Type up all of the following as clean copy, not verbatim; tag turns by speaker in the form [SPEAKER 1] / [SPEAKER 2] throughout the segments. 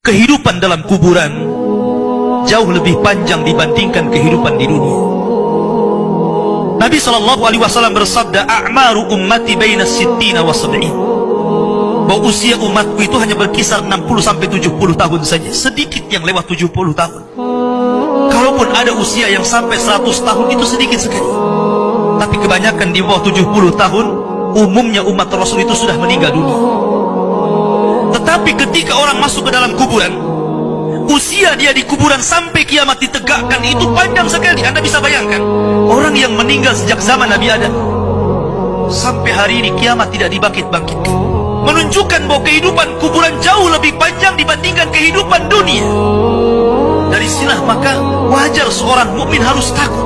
[SPEAKER 1] kehidupan dalam kuburan jauh lebih panjang dibandingkan kehidupan di dunia. Nabi SAW bersabda, a'maru ummati baina sittina wa sab'in, bahwa usia umatku itu hanya berkisar 60 sampai 70 tahun saja. Sedikit yang lewat 70 tahun. Kalaupun ada usia yang sampai 100 tahun, itu sedikit sekali. Tapi kebanyakan di bawah 70 tahun, umumnya umat Rasul itu sudah meninggal dunia. Tetapi ketika orang masuk ke dalam kuburan, usia dia di kuburan sampai kiamat ditegakkan itu panjang sekali. Anda bisa bayangkan, orang yang meninggal sejak zaman Nabi Adam sampai hari ini kiamat tidak dibangkit-bangkitkan, menunjukkan bahwa kehidupan kuburan jauh lebih panjang dibandingkan kehidupan dunia. Dari sinilah maka wajar seorang mukmin harus takut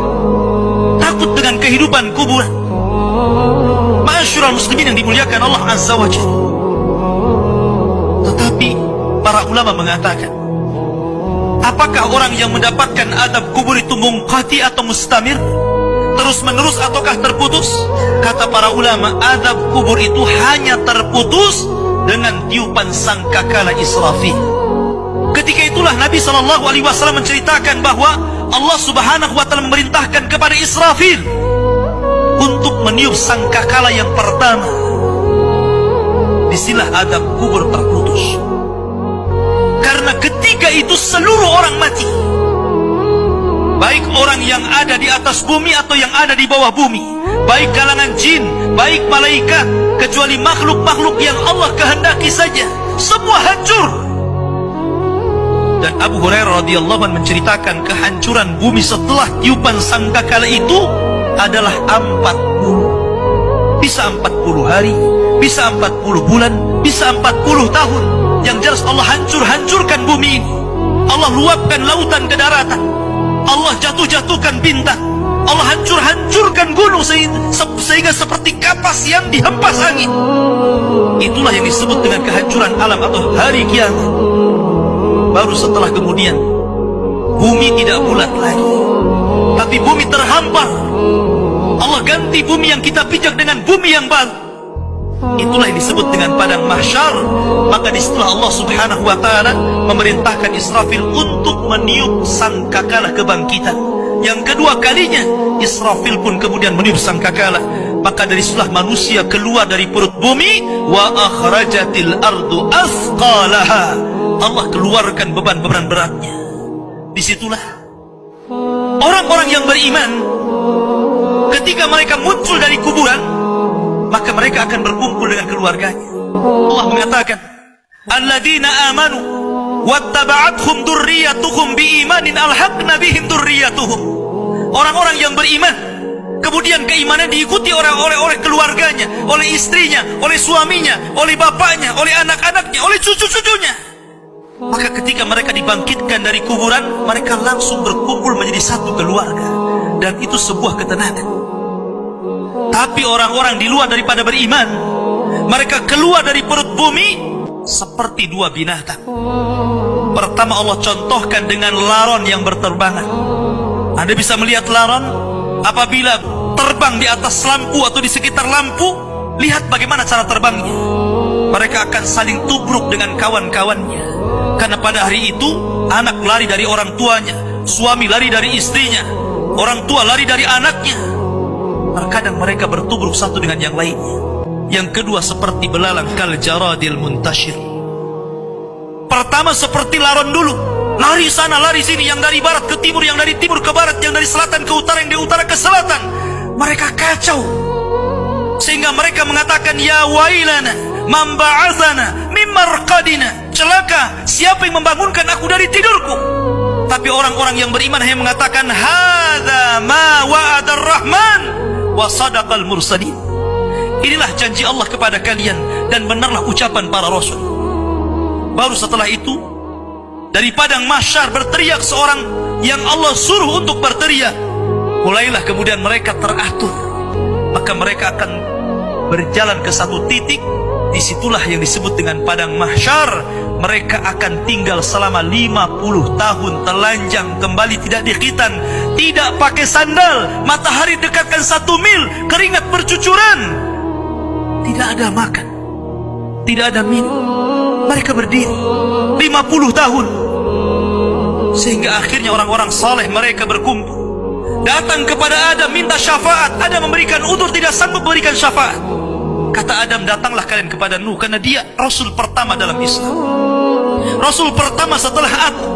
[SPEAKER 1] dengan kehidupan kuburan. Ma'asyiral muslimin yang dimuliakan Allah Azza wa Jalla. Tetapi para ulama mengatakan, apakah orang yang mendapatkan adab kubur itu munqati atau mustamir, terus menerus ataukah terputus? Kata para ulama, adab kubur itu hanya terputus dengan tiupan sangkakala Israfil. Ketika itulah Nabi SAW menceritakan bahwa Allah Subhanahu wa Ta'ala memerintahkan kepada Israfil untuk meniup sangkakala yang pertama. Disinilah adab kubur terputus. Karena ketika itu seluruh orang mati, baik orang yang ada di atas bumi atau yang ada di bawah bumi, baik kalangan jin, baik malaikat, kecuali makhluk-makhluk yang Allah kehendaki saja, semua hancur. Dan Abu Hurairah radhiyallahu anhu menceritakan kehancuran bumi setelah tiupan sangkakala itu adalah 40. Bisa 40 hari, bisa 40 bulan, bisa 40 tahun. Yang jelas Allah hancurkan bumi ini. Allah luapkan lautan ke daratan. Allah jatuhkan bintang. Allah hancurkan gunung sehingga seperti kapas yang dihempas angin. Itulah yang disebut dengan kehancuran alam atau hari kiamat. Baru setelah kemudian bumi tidak bulat lagi, tapi bumi terhampar. Allah ganti bumi yang kita pijak dengan bumi yang baru. Itulah yang disebut dengan padang mahsyar. Maka disitulah Allah Subhanahu wa Ta'ala memerintahkan Israfil untuk meniup sangkakala kebangkitan. Yang kedua kalinya Israfil pun kemudian meniup sangkakala. Maka dari situlah manusia keluar dari perut bumi. Wa akhrajatil ardu athqalaha. Allah keluarkan beban-beban beratnya. Disitulah orang-orang yang beriman, ketika mereka muncul dari kuburan, maka mereka akan berkumpul dengan keluarganya. Allah mengatakan, alladzina amanu wattaba'athum dzurriyyatuhum biimanin alhaqna bihim dzurriyyatuhum. Orang-orang yang beriman, kemudian keimanan diikuti oleh keluarganya, oleh istrinya, oleh suaminya, oleh bapaknya, oleh anak-anaknya, oleh cucu-cucunya. Maka ketika mereka dibangkitkan dari kuburan, mereka langsung berkumpul menjadi satu keluarga. Dan itu sebuah ketenangan. Tapi orang-orang di luar daripada beriman, mereka keluar dari perut bumi seperti dua binatang. Pertama Allah contohkan dengan laron yang berterbangan. Anda bisa melihat laron apabila terbang di atas lampu atau di sekitar lampu. Lihat bagaimana cara terbangnya. Mereka akan saling tubruk dengan kawan-kawannya. Karena pada hari itu anak lari dari orang tuanya, suami lari dari istrinya, orang tua lari dari anaknya. Terkadang mereka bertubruk satu dengan yang lainnya. Yang kedua seperti belalang kal jaradil muntashir. Pertama seperti laron dulu, lari sana lari sini, yang dari barat ke timur, yang dari timur ke barat, yang dari selatan ke utara, yang dari utara ke selatan. Mereka kacau sehingga mereka mengatakan, ya wailana man ba'atsana min marqadina. Celaka, siapa yang membangunkan aku dari tidurku? Tapi orang-orang yang beriman hanya mengatakan, hadza ma wa'adar rahman wa sadaqal mursalin. Inilah janji Allah kepada kalian dan benarlah ucapan para rasul. Baru setelah itu dari padang mahsyar berteriak seorang yang Allah suruh untuk berteriak. Mulailah kemudian mereka teratur. Maka mereka akan berjalan ke satu titik. Disitulah yang disebut dengan padang mahsyar. Mereka akan tinggal selama 50 tahun telanjang, kembali tidak dikhitan, tidak pakai sandal, matahari dekatkan 1 mil, keringat bercucuran, tidak ada makan. tidak ada minum. Mereka berdiri 50 tahun. Sehingga akhirnya orang-orang saleh mereka berkumpul, datang kepada Adam minta syafaat. Adam memberikan udzur, tidak sanggup memberikan syafaat. Kata Adam, datanglah kalian kepada Nuh, karena dia Rasul pertama dalam Islam, Rasul pertama setelah Adam.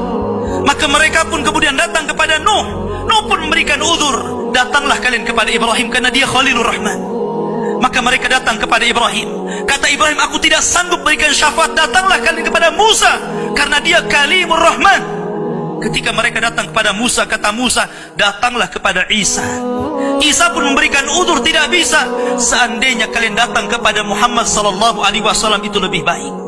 [SPEAKER 1] Maka mereka pun kemudian datang kepada Nuh. Nuh pun memberikan udzur, datanglah kalian kepada Ibrahim, karena dia Khalilur Rahman. Maka mereka datang kepada Ibrahim. Kata Ibrahim, aku tidak sanggup berikan syafaat, datanglah kalian kepada Musa, karena dia Kalimur Rahman. Ketika mereka datang kepada Musa, kata Musa, datanglah kepada Isa. Isa pun memberikan udzur, tidak bisa. Seandainya kalian datang kepada Muhammad sallallahu alaihi wasallam itu lebih baik.